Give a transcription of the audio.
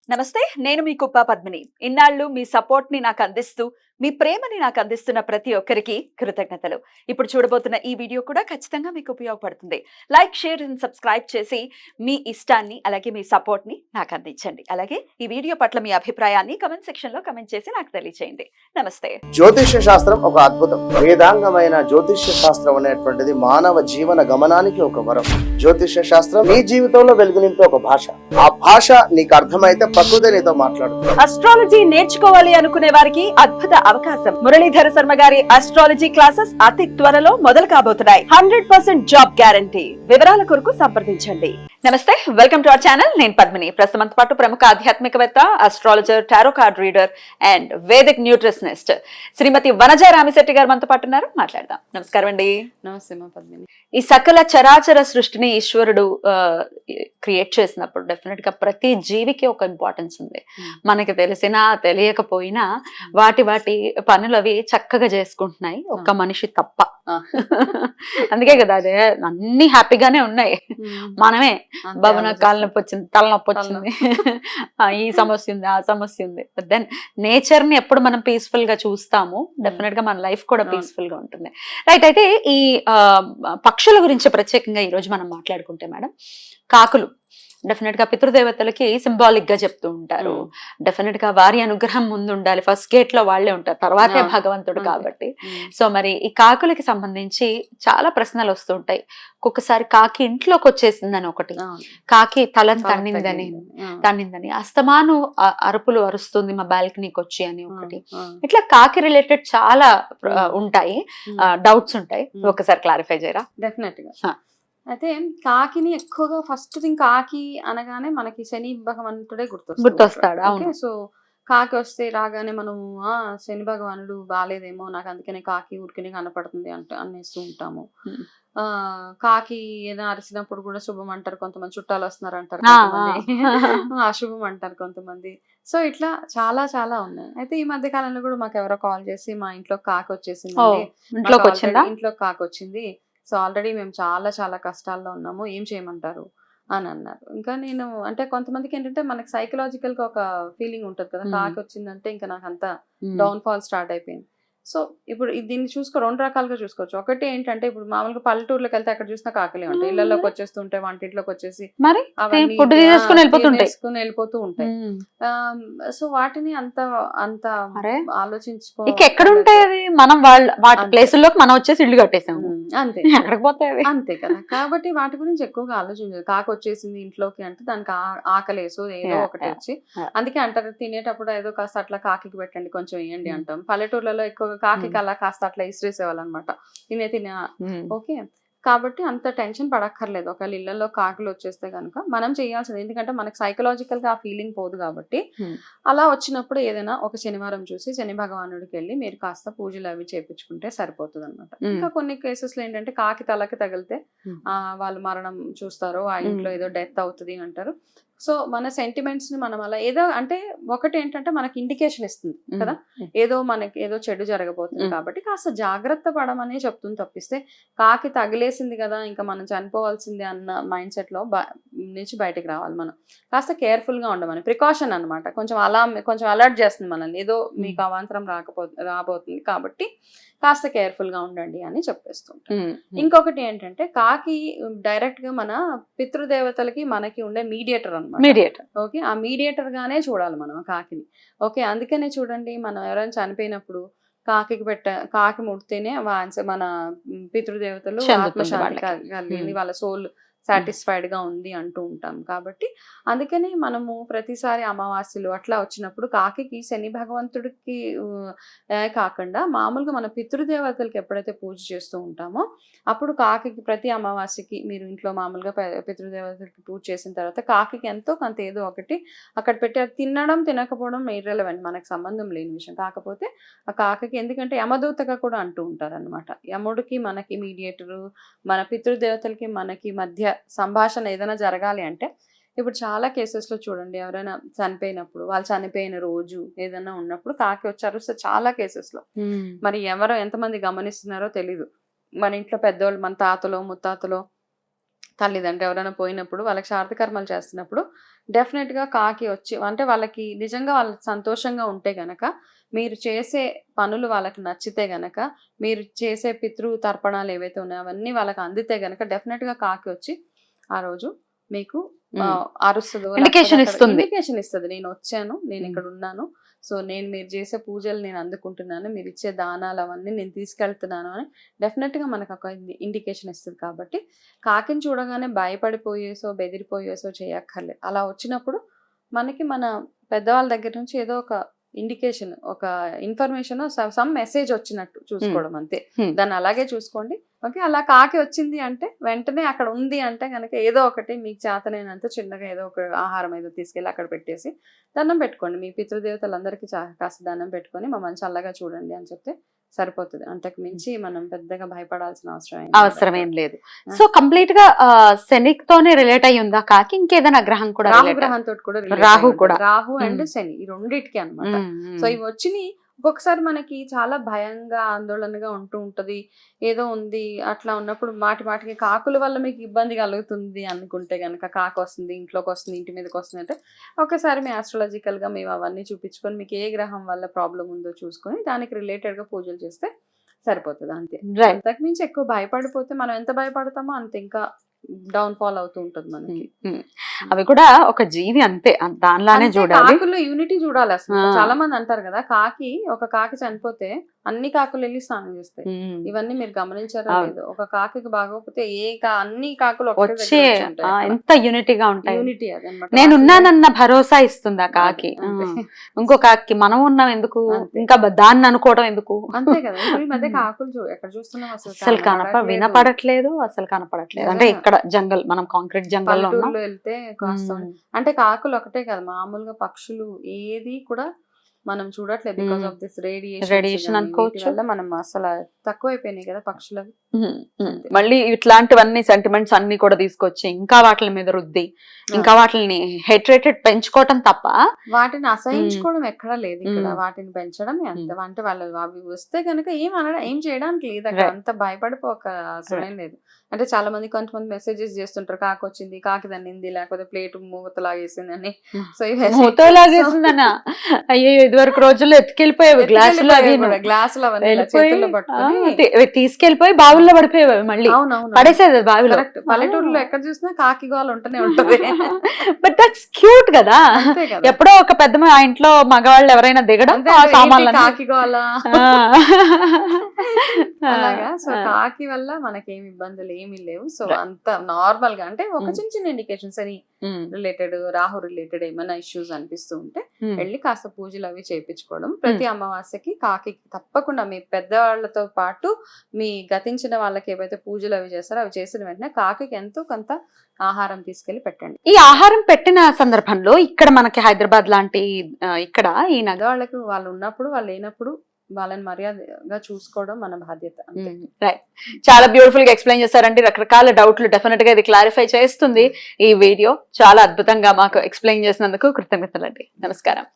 నమస్తే. నేను మీ కుప్ప పద్మిని. ఇన్నాళ్ళు మీ సపోర్ట్‌ని నాకందిస్తూ, మీ ప్రేమని నాకందిస్తున్న ప్రతి ఒక్కరికి కృతజ్ఞతలు. ఇప్పుడు చూడబోతున్న ఈ వీడియో కూడా ఖచ్చితంగా మీకు ఉపయోగపడుతుంది. లైక్, షేర్ అండ్ సబ్స్క్రైబ్ చేసి మీ ఇష్టాన్ని, అలాగే మీ సపోర్ట్‌ని నాకందించండి. అలాగే ఈ వీడియో పట్ల మీ అభిప్రాయాన్ని కామెంట్ సెక్షన్‌లో కామెంట్ చేసి నాకు తెలియజేయండి. నమస్తే. జ్యోతిష్య శాస్త్రం ఒక అద్భుతం. వేదాంగమైన జ్యోతిష్య శాస్త్రం అనేటువంటిది మానవ జీవన గమనానికి ఒక వరం. జ్యోతిష్య శాస్త్రం నీ జీవితంలో వెలుగునింపే ఒక భాష. ఆ భాష నీకు అర్థమైతే ప్రకృతి నీతో మాట్లాడుతుంది. అస్ట్రాలజీ నేర్చుకోవాలి అనుకునే వారికి అద్భుత అవకాశం. మురళీధర శర్మ గారి అస్ట్రాలజీ క్లాసెస్ అతి త్వరలో మొదలు కాబోతున్నాయి. 100% జాబ్ గ్యారంటీ. వివరాల కొరకు సంప్రదించండి. నమస్తే, వెల్కమ్ టు అవర్ ఛానల్. నేను పద్మిని. ప్రస్తుతం పాటు ప్రముఖ ఆధ్యాత్మికవేత్త, astrologer, tarot card reader and Vedic nutritionist Shrimati Vanaja Ramisetti garu మనతో పాటు ఉన్నారు. మాట్లాడదాం. నమస్కారం అండి. నమస్తే మా పద్మిని. ఈ సకల చరాచర సృష్టిని ఈశ్వరుడు క్రియేట్ చేసినప్పుడు డెఫినెట్ గా ప్రతి జీవికి ఒక ఇంపార్టెన్స్ ఉంది. మనకి తెలిసినా తెలియకపోయినా వాటి పనులు అవి చక్కగా చేసుకుంటున్నాయి, ఒక్క మనిషి తప్ప. అందుకే కదా అదే అన్ని హ్యాపీగానే ఉన్నాయి. మనమే భవన కాళ్ళ నొప్పి వచ్చింది, తలనొప్పి వచ్చింది, ఈ సమస్య ఉంది, ఆ సమస్య ఉంది. దెన్ నేచర్ ని ఎప్పుడు మనం పీస్ఫుల్ గా చూస్తాము, డెఫినెట్ గా మన లైఫ్ కూడా పీస్ఫుల్ గా ఉంటుంది. రైట్. అయితే ఈ పక్షుల గురించి ప్రత్యేకంగా ఈ రోజు మనం మాట్లాడుకుంటే మేడం, కాకులు డెఫినెట్ గా పితృదేవతలకి సింబాలిక్ గా చెప్తూ ఉంటారు. డెఫినెట్ గా వారి అనుగ్రహం ముందు ఉండాలి, ఫస్ట్ గేట్ లో వాళ్లే ఉంటారు, తర్వాతే భగవంతుడు కాబట్టి. సో మరి ఈ కాకులకి సంబంధించి చాలా ప్రశ్నలు వస్తుంటాయి. ఒక్కొక్కసారి కాకి ఇంట్లోకి వచ్చేసిందని ఒకటి, కాకి తలని తన్నిందని, అస్తమాను అరుపులు అరుస్తుంది మా బాల్కనీకి వచ్చి అని ఒకటి. ఇట్లా కాకి రిలేటెడ్ చాలా ఉంటాయి, డౌట్స్ ఉంటాయి. ఒకసారి క్లారిఫై చేయరా? డెఫినెట్ గా. అయితే కాకిని ఎక్కువగా ఫస్ట్ థింగ్, కాకి అనగానే మనకి శని భగవంతుడే గుర్తొస్తాడు. ఓకే, సో కాకి వస్తే రాగానే మనం శని భగవానుడు బాగాలేదేమో, నాకు అందుకనే కాకి ఊరికనే కనపడుతుంది అనేస్తూ ఉంటాము. కాకి ఏదైనా అరిసినప్పుడు కూడా శుభం అంటారు కొంతమంది, చుట్టాలు వస్తున్నారు అంటారు కొంతమంది, అశుభం అంటారు కొంతమంది. సో ఇట్లా చాలా చాలా ఉన్నాయి. అయితే ఈ మధ్య కాలంలో కూడా మాకు ఎవరో కాల్ చేసి మా ఇంట్లో కాకి వచ్చేసింది, ఇంట్లో కాకి వచ్చింది, సో ఆల్రెడీ మేము చాలా చాలా కష్టాల్లో ఉన్నాము, ఏం చేయమంటారు అని అన్నారు. ఇంకా నేను అంటే కొంతమందికి ఏంటంటే మనకి సైకలాజికల్ గా ఒక ఫీలింగ్ ఉంటుంది కదా, కాకి వచ్చిందంటే ఇంకా నాకు అంతా డౌన్ ఫాల్ స్టార్ట్ అయిపోయింది. సో ఇప్పుడు దీన్ని రెండు రకాలుగా చూసుకోవచ్చు. ఒకటి ఏంటంటే, ఇప్పుడు మామూలుగా పల్లెటూర్లోకి వెళ్తే అక్కడ చూసిన కాకలే ఉంటాయి, ఇళ్లలోకి వచ్చేస్తుంటాయి, వంటింట్లోకి వచ్చేసి వెళ్ళిపోతూ ఉంటాయి. సో వాటిని అంత అంత ఆలోచించుకో ఎక్కడ ఉంటాయి అవి, మనం వాటి ప్లేసుల్లోకి మనం వచ్చేసి ఇల్లు కట్టేసాము, అంతే, ఎక్కడికి పోతాయి అంతే కదా. కాబట్టి వాటి గురించి ఎక్కువగా ఆలోచించదు. కాకి వచ్చేసింది ఇంట్లోకి అంటే దానికి ఆకలేసు ఏదో ఒకటి వచ్చి, అందుకే అంటారు తినేటప్పుడు ఏదో కాస్త అట్లా కాకి పెట్టండి కొంచెం వేయండి అంటాం. పల్లెటూర్లలో ఎక్కువగా కాకి అలా కాస్త అట్లా ఇసిరేసేవాళ్ళు అనమాట, తినే. ఓకే, కాబట్టి అంత టెన్షన్ పడక్కర్లేదు. ఒకవేళ ఇళ్లలో కాకులు వచ్చేస్తే కనుక మనం చేయాల్సింది, ఎందుకంటే మనకి సైకలాజికల్ గా ఆ ఫీలింగ్ పోదు కాబట్టి, అలా వచ్చినప్పుడు ఏదైనా ఒక శనివారం చూసి శని భగవానుడికి వెళ్ళి మీరు కాస్త పూజలు అవి చేపించుకుంటే సరిపోతుంది అనమాట. ఇంకా కొన్ని కేసెస్ లో ఏంటంటే కాకి తలకి తగిలితే వాళ్ళు మరణం చూస్తారు, ఆ ఇంట్లో ఏదో డెత్ అవుతుంది అంటారు. సో మన సెంటిమెంట్స్ ని మనం అలా ఏదో అంటే, ఒకటి ఏంటంటే మనకి ఇండికేషన్ ఇస్తుంది కదా, మనకి ఏదో చెడు జరగబోతుంది కాబట్టి కాస్త జాగ్రత్త పడమని చెప్తుంది తప్పిస్తే, కాకి తగిలేసింది కదా ఇంకా మనం చనిపోవాల్సిందే అన్న మైండ్ సెట్ లో నుంచి బయటకు రావాలి. మనం కాస్త కేర్ఫుల్ గా ఉండమని, ప్రికాషన్ అనమాట. కొంచెం అలర్ట్ చేస్తుంది మనల్ని, ఏదో మీకు అవాంతరం రాబోతుంది కాబట్టి కాస్త కేర్ఫుల్ గా ఉండండి అని చెప్పేస్తుంటాం. ఇంకొకటి ఏంటంటే, కాకి డైరెక్ట్ గా మన పితృదేవతలకి మనకి ఉండే మీడియేటర్ అనమాట. ఓకే, ఆ మీడియేటర్ గానే చూడాలి మనం కాకిని. ఓకే, అందుకనే చూడండి, మనం ఎవరైనా చనిపోయినప్పుడు కాకి ముడితేనే మన పితృదేవతలు ఆత్మశాంతి కలిగింది, వాళ్ళ సోల్ సాటిస్ఫైడ్ గా ఉంది అంటూ ఉంటాం. కాబట్టి అందుకని మనము ప్రతిసారి అమావాస్యలు అట్లా వచ్చినప్పుడు కాకి శని భగవంతుడికి కాకుండా మామూలుగా మన పితృదేవతలకి ఎప్పుడైతే పూజ చేస్తూ ఉంటామో అప్పుడు కాకి ప్రతి అమావాస్యకి మీరు ఇంట్లో మామూలుగా పితృదేవతలకి పూజ చేసిన తర్వాత కాకి ఎంతో కొంత ఏదో ఒకటి అక్కడ పెట్టి, అది తినడం తినకపోవడం ఇర్రెలవెంట్, మనకు సంబంధం లేని విషయం. కాకపోతే ఆ కాకి ఎందుకంటే యమదూతగా కూడా అంటూ ఉంటారు అనమాట. యముడికి మనకి మీడియేటరు, మన పితృదేవతలకి మనకి మధ్య సంభాషణ ఏదైనా జరగాలి అంటే, ఇప్పుడు చాలా కేసెస్ లో చూడండి, ఎవరైనా చనిపోయినప్పుడు వాళ్ళు చనిపోయిన రోజు ఏదైనా ఉన్నప్పుడు కాకి వచ్చారు. సో చాలా కేసెస్ లో మరి ఎంతమంది గమనిస్తున్నారో తెలీదు, మన ఇంట్లో పెద్దోళ్ళు, మన తాతలో ముత్తాతలో తల్లిదండ్రులు ఎవరైనా పోయినప్పుడు వాళ్ళకి శ్రాద్ధ కర్మలు చేస్తున్నప్పుడు డెఫినెట్ గా కాకి వచ్చి, అంటే వాళ్ళకి నిజంగా వాళ్ళు సంతోషంగా ఉంటే గనక, మీరు చేసే పనులు వాళ్ళకి నచ్చితే గనక, మీరు చేసే పితృ తర్పణాలు ఏవైతే ఉన్నాయో అవన్నీ వాళ్ళకి అందితే గనక డెఫినెట్ గా కాకి వచ్చి ఆ రోజు మీకు అరుస్తుందో ఇండికేషన్ ఇస్తుంది. ఇండికేషన్ ఇస్తుంది, నేను వచ్చాను, నేను ఇక్కడ ఉన్నాను, సో నేను మీరు చేసే పూజలు నేను అందుకుంటున్నాను, మీరు ఇచ్చే దానాలు అవన్నీ నేను తీసుకెళ్తున్నాను అని డెఫినెట్ గా మనకు ఒక ఇండికేషన్ ఇస్తుంది. కాబట్టి కాకిని చూడగానే భయపడిపోయేసో బెదిరిపోయేసో చేయక్కర్లేదు. అలా వచ్చినప్పుడు మనకి మన పెద్దవాళ్ళ దగ్గర నుంచి ఏదో ఒక ఇండికేషన్, ఒక ఇన్ఫర్మేషన్, సమ్ మెసేజ్ వచ్చినట్టు చూసుకోవడం అంతే. దాన్ని అలాగే చూసుకోండి. ఓకే, అలా కాకి వచ్చింది అంటే వెంటనే అక్కడ ఉంది అంటే కనుక ఏదో ఒకటి మీకు చేతనైనంత చిన్నగా ఏదో ఒక ఆహారం ఏదో తీసుకెళ్ళి అక్కడ పెట్టేసి దండం పెట్టుకోండి. మీ పితృదేవతలందరికీ కాస్త దండం పెట్టుకొని మమ్మల్ని చల్లగా చూడండి అని చెప్తే సరిపోతుంది. అంతకు మించి మనం పెద్దగా భయపడాల్సిన అవసరం ఏం లేదు. సో కంప్లీట్ గా శనితోనే రిలేట్ అయ్యి ఉందా కాకి? ఇంకేదైనా గ్రహం కూడా? గ్రహంతో కూడా, రాహు అండ్ శని ఈ రెండిటికి అన్నమాట. సో ఇవి వచ్చినాయి ఒక్కొక్కసారి మనకి చాలా భయంగా ఆందోళనగా ఉంటూ ఉంటది, ఏదో ఉంది అట్లా ఉన్నప్పుడు మాటికి కాకుల వల్ల మీకు ఇబ్బంది కలుగుతుంది అనుకుంటే గనక, కాకు వస్తుంది ఇంట్లోకి వస్తుంది ఇంటి మీదకి వస్తుంది అంటే ఒకసారి మీ ఆస్ట్రాలజికల్ గా మేము అవన్నీ చూపించుకొని మీకు ఏ గ్రహం వల్ల ప్రాబ్లం ఉందో చూసుకొని దానికి రిలేటెడ్ గా పూజలు చేస్తే సరిపోతుంది అంతే. అంతకు మించి ఎక్కువ భయపడిపోతే మనం ఎంత భయపడతామో అంత ఇంకా డౌన్ ఫాల్ అవుతూ ఉంటుంది మనకి. అవి కూడా ఒక జీవి అంతే, దానిలానే చూడాలి. కాకుల్లో యూనిటీ చూడాలి అసలు. చాలా మంది అంటారు కదా, ఒక కాకి చనిపోతే అన్ని కాకులు వెళ్ళి స్నానం చేస్తాయి. ఇవన్నీ మీరు గమనించారా లేదు? ఒక కాకి బాగోకపోతే అన్ని కాకులు వచ్చే ఎంత యూనిటీగా ఉంటాయి. యూనిటీ అదనమాట. నేనున్నానన్న భరోసా ఇస్తుంది ఆ కాకి. ఇంకో కాకి మనం ఉన్నాం ఎందుకు, ఇంకా దాన్ని అనుకోవడం ఎందుకు? అంతే కదా. ఈ మధ్య కాకులు ఎక్కడ చూస్తున్నాం అసలు వినపడట్లేదు, అసలు కనపడట్లేదు. అంటే ఇక్కడ జంగల్, మనం కాంక్రీట్ జంగల్ లో వెళ్తే కాస్త అంటే కాకులు ఒకటే కదా, మామూలుగా పక్షులు ఏది కూడా మనం చూడట్లేదు. బికాస్ ఆఫ్ దిస్ రేడియేషన్ అనుకోవచ్చు. మనం అసలు తక్కువైపోయినాయి కదా పక్షులవి. మళ్ళీ ఇట్లాంటివన్నీ సెంటిమెంట్స్ అన్ని కూడా తీసుకొచ్చి ఇంకా వాటి మీద రుద్ది ఇంకా వాటిని హెట్రేటెడ్ పెంచుకోవటం తప్ప వాటిని అసహించుకోవడం ఎక్కడా లేదు ఇక్కడ. వాటిని పెంచడం అంత, అంటే వాళ్ళు అవి వస్తే కనుక ఏం చేయడానికి లేదు అక్కడ. అంత భయపడిపోక అవసరం లేదు. అంటే చాలా మంది కొంతమంది మెసేజెస్ చేస్తుంటారు, కాకి వచ్చింది, కాకి దన్నింది, లేకపోతే ప్లేట్ మూతలాగేసింది అని. సో మూతలాగేసిందనా? అయ్యో, ఇదివరకు రోజుల్లో ఎత్తుకెళ్ళిపోయేవి గ్లాసులు చేతుల్లో పట్టుకొని తీసుకెళ్లిపోయి బావుల్లో పడిపోయేవి, మళ్ళీ పడేసేది బావిలో. పల్లెటూరులో ఎక్కడ చూసినా కాకి గోల ఉంటూనే ఉంటది. బట్ దట్స్ క్యూట్ కదా. ఎప్పుడో ఒక పెద్ద ఆ ఇంట్లో మగవాళ్ళు ఎవరైనా దిగడం సామాన్లు కాకి గోల అలాగా. సో కాకి వల్ల మనకేమి ఇబ్బందులు ఏమీ లేవు. సో అంత నార్మల్ గా, అంటే ఒక చిన్న ఇండికేషన్స్ అని రిలేటెడ్, రాహు రిలేటెడ్ ఏమైనా ఇష్యూస్ అనిపిస్తూ ఉంటే వెళ్ళి కాస్త పూజలు అవి చేయించుకోవడం. ప్రతి అమావాస్యకి కాకి తప్పకుండా మీ పెద్దవాళ్లతో పాటు మీ గతించిన వాళ్ళకి ఏవైతే పూజలు అవి చేస్తారో అవి చేసిన వెంటనే కాకి ఎంతో కొంత ఆహారం తీసుకెళ్లి పెట్టండి. ఈ ఆహారం పెట్టిన సందర్భంలో ఇక్కడ మనకి హైదరాబాద్ లాంటి ఇక్కడ ఈ నగవాళ్ళకి వాళ్ళు ఉన్నప్పుడు వాళ్ళు లేనప్పుడు వాళ్ళని మర్యాదగా చూసుకోవడం మన బాధ్యత. రైట్, చాలా బ్యూటిఫుల్ గా ఎక్స్ప్లెయిన్ చేశారండి. రకరకాల డౌట్లు డెఫినెట్ గా ఇది క్లారిఫై చేస్తుంది ఈ వీడియో. చాలా అద్భుతంగా మాకు ఎక్స్ప్లెయిన్ చేసినందుకు కృతజ్ఞతలండి. నమస్కారం.